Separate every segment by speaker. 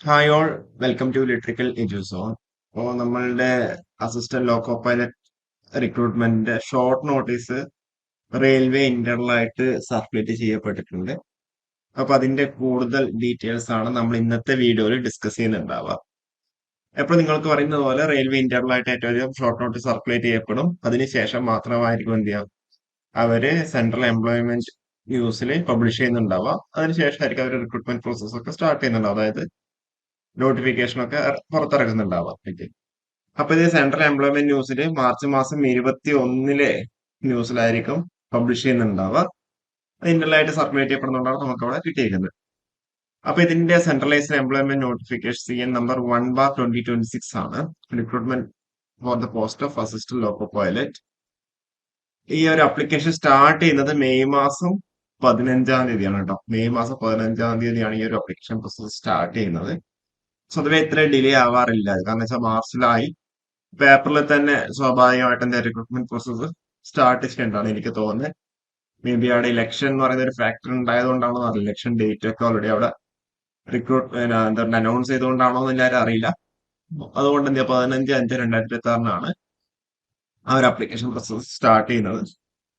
Speaker 1: Hi all, welcome to electrical Eduzone. അപ്പോൾ നമ്മളുടെ assistant loco pilot റിക്രൂട്ട്മെന്റിന്റെ ഷോർട്ട് നോട്ടീസ് റെയിൽവേ ഇന്റേണൽ ആയിട്ട് circulate ചെയ്യപ്പെട്ടിട്ടുണ്ട്. അപ്പൊ അതിന്റെ കൂടുതൽ ഡീറ്റെയിൽസ് ആണ് നമ്മൾ ഇന്നത്തെ വീഡിയോയിൽ ഡിസ്കസ് ചെയ്യുന്നുണ്ടാവുക. അപ്പോൾ നിങ്ങൾക്ക് പറയുന്നത് പോലെ റെയിൽവേ ഇന്റേണൽ ആയിട്ട് ഏറ്റവും അധികം ഷോർട്ട് നോട്ടീസ് സർക്കുലേറ്റ് ചെയ്യപ്പെടും. അതിനുശേഷം മാത്രമായിരിക്കും എന്ത് ചെയ്യാം, അവര് സെൻട്രൽ എംപ്ലോയ്മെന്റ് ന്യൂസിൽ പബ്ലിഷ് ചെയ്യുന്നുണ്ടാവുക. അതിനുശേഷമായിരിക്കും അവർ റിക്രൂട്ട്മെന്റ് പ്രോസസ് ഒക്കെ സ്റ്റാർട്ട് ചെയ്യുന്നുണ്ടാവുക. അതായത് നോട്ടിഫിക്കേഷൻ ഒക്കെ പുറത്തിറക്കുന്നുണ്ടാവാം. ഓക്കെ. അപ്പൊ ഇത് സെൻട്രൽ എംപ്ലോയ്മെന്റ് ന്യൂസിൽ മാർച്ച് മാസം 21 ന്യൂസിലായിരിക്കും പബ്ലിഷ് ചെയ്യുന്നുണ്ടാവുക. ഇന്റർലായിട്ട് സർക്കുലേറ്റ് ചെയ്യപ്പെടുന്നതുകൊണ്ടാണ് നമുക്ക് അവിടെ കിട്ടിയിരിക്കുന്നത്. അപ്പൊ ഇതിന്റെ centralised employment notification CN number 1/2026 ആണ്. Recruitment for the post of assistant loco pilot. ഈ ഒരു അപ്ലിക്കേഷൻ സ്റ്റാർട്ട് ചെയ്യുന്നത് മെയ് മാസം 15 തീയതിയാണ് കേട്ടോ. മെയ് മാസം 15 തീയതിയാണ് ഈ ഒരു അപ്ലിക്കേഷൻ പ്രോസസ് സ്റ്റാർട്ട് ചെയ്യുന്നത്. സ്വതവേ ഇത്ര ഡിലേ ആവാറില്ല. കാരണം വെച്ചാൽ മാർച്ചിലായി പേപ്പറിൽ തന്നെ സ്വാഭാവികമായിട്ടും റിക്രൂട്ട്മെന്റ് പ്രോസസ്സ് സ്റ്റാർട്ട് ചെയ്യേണ്ടതാണ് എനിക്ക് തോന്നുന്നത്. മേ ബി അവിടെ ഇലക്ഷൻ എന്ന് പറയുന്ന ഒരു ഫാക്ടർ ഉണ്ടായതുകൊണ്ടാണോ അറിയില്ല. ഇലക്ഷൻ ഡേറ്റ് ഒക്കെ ഓൾറെഡി അവിടെ എന്താ അനൗൺസ് ചെയ്തുകൊണ്ടാണോ എന്ന് എല്ലാവരും അറിയില്ല. അതുകൊണ്ട് എന്താ 15/5/2026 ആ ഒരു അപ്ലിക്കേഷൻ പ്രോസസ് സ്റ്റാർട്ട് ചെയ്യുന്നത്.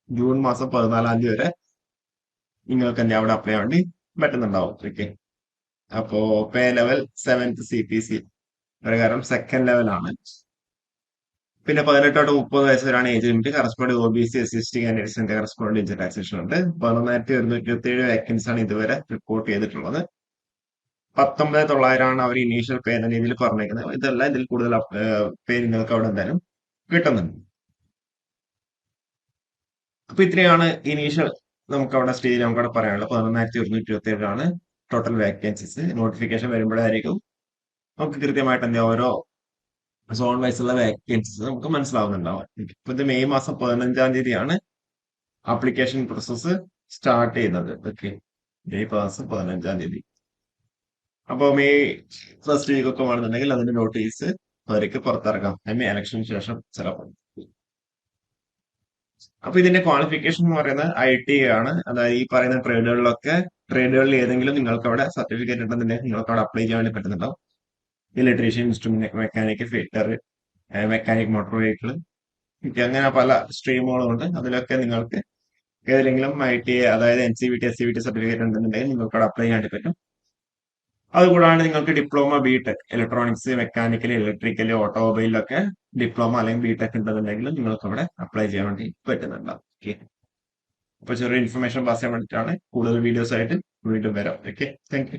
Speaker 1: ജൂൺ മാസം 14 വരെ നിങ്ങൾക്ക് എന്താ അവിടെ അപ്ലൈ ചെയ്യാൻ വേണ്ടി പറ്റുന്നുണ്ടാവും. ഓക്കെ. അപ്പോ പേ ലെവൽ 7th CPC പ്രകാരം സെക്കൻഡ് ലെവലാണ്. പിന്നെ 18 to 30 വയസ്സ് വരെയാണ് age limit. Corresponding OBC SC കാൻഡിഡേറ്റ്സിന്റെ കറസ്പോണ്ടിങ് ഡിജിറ്റൈസേഷൻ ഉണ്ട്. 11,127 വേക്കൻസി ആണ് ഇതുവരെ റിപ്പോർട്ട് ചെയ്തിട്ടുള്ളത്. 19,900 ആണ് അവർ ഇനീഷ്യൽ പേ എന്ന രീതിയിൽ പറഞ്ഞേക്കുന്നത്. ഇതെല്ലാം ഇതിൽ കൂടുതൽ പേ നിങ്ങൾക്ക് അവിടെ എന്തായാലും കിട്ടുന്നുണ്ട്. അപ്പൊ ഇത്രയാണ് ഇനീഷ്യൽ നമുക്ക് അവിടെ സ്റ്റേജിൽ നമുക്ക് അവിടെ പറയാനുള്ളത്. 11,127 ആണ് ടോട്ടൽ വേക്കൻസീസ്. നോട്ടിഫിക്കേഷൻ വരുമ്പോഴായിരിക്കും നമുക്ക് കൃത്യമായിട്ട് എന്താ ഓരോ സോൺ വൈസുള്ള വേക്കൻസീസ് നമുക്ക് മനസ്സിലാവുന്നുണ്ടാവും. ഇപ്പൊ ഇത് മെയ് മാസം 15 ആപ്ലിക്കേഷൻ പ്രോസസ്സ് സ്റ്റാർട്ട് ചെയ്യുന്നത്. ഓക്കെ. മെയ് മാസം 15. അപ്പോൾ മെയ് ഫസ്റ്റ് വീക്ക് ഒക്കെ വേണമെന്നുണ്ടെങ്കിൽ അതിന്റെ നോട്ടീസ് അവർക്ക് പുറത്തിറക്കാം. ഇലക്ഷന് ശേഷം ചിലപ്പോൾ. അപ്പൊ ഇതിന്റെ ക്വാളിഫിക്കേഷൻ എന്ന് പറയുന്നത് IT ആണ്. അതായത് ഈ പറയുന്ന ട്രേഡുകളിൽ ഏതെങ്കിലും നിങ്ങൾക്ക് അവിടെ സർട്ടിഫിക്കറ്റ് ഉണ്ടെന്നുണ്ടെങ്കിൽ നിങ്ങൾക്ക് അവിടെ അപ്ലൈ ചെയ്യാൻ വേണ്ടി പറ്റുന്നുണ്ടാവും. Electrician, instrument mechanic, fitter, mechanic, motor vehicle, അങ്ങനെ പല സ്ട്രീമുകളും ഉണ്ട്. അതിലൊക്കെ നിങ്ങൾക്ക് ഏതെങ്കിലും IT, അതായത് NCVT, SCVT സർട്ടിഫിക്കറ്റ് ഉണ്ടെന്നുണ്ടെങ്കിൽ നിങ്ങൾക്ക് അവിടെ അപ്ലൈ ചെയ്യാൻ പറ്റും. അതുകൂടാണ്ട് നിങ്ങൾക്ക് diploma BTech, electronics, mechanical, electrical, ഓട്ടോമൊബൈലിലൊക്കെ ഡിപ്ലോമ അല്ലെങ്കിൽ BTech ഉണ്ടെന്നുണ്ടെങ്കിൽ നിങ്ങൾക്ക് അവിടെ അപ്ലൈ ചെയ്യാൻ വേണ്ടി പറ്റുന്നുണ്ടാവും. ഓക്കെ. അപ്പൊ ചെറിയ ഇൻഫർമേഷൻ പാസ് ചെയ്യാൻ വേണ്ടിയിട്ടാണ്. കൂടുതൽ വീഡിയോസ് ആയിട്ട് വീണ്ടും വരാം. ഓക്കെ. Thank you.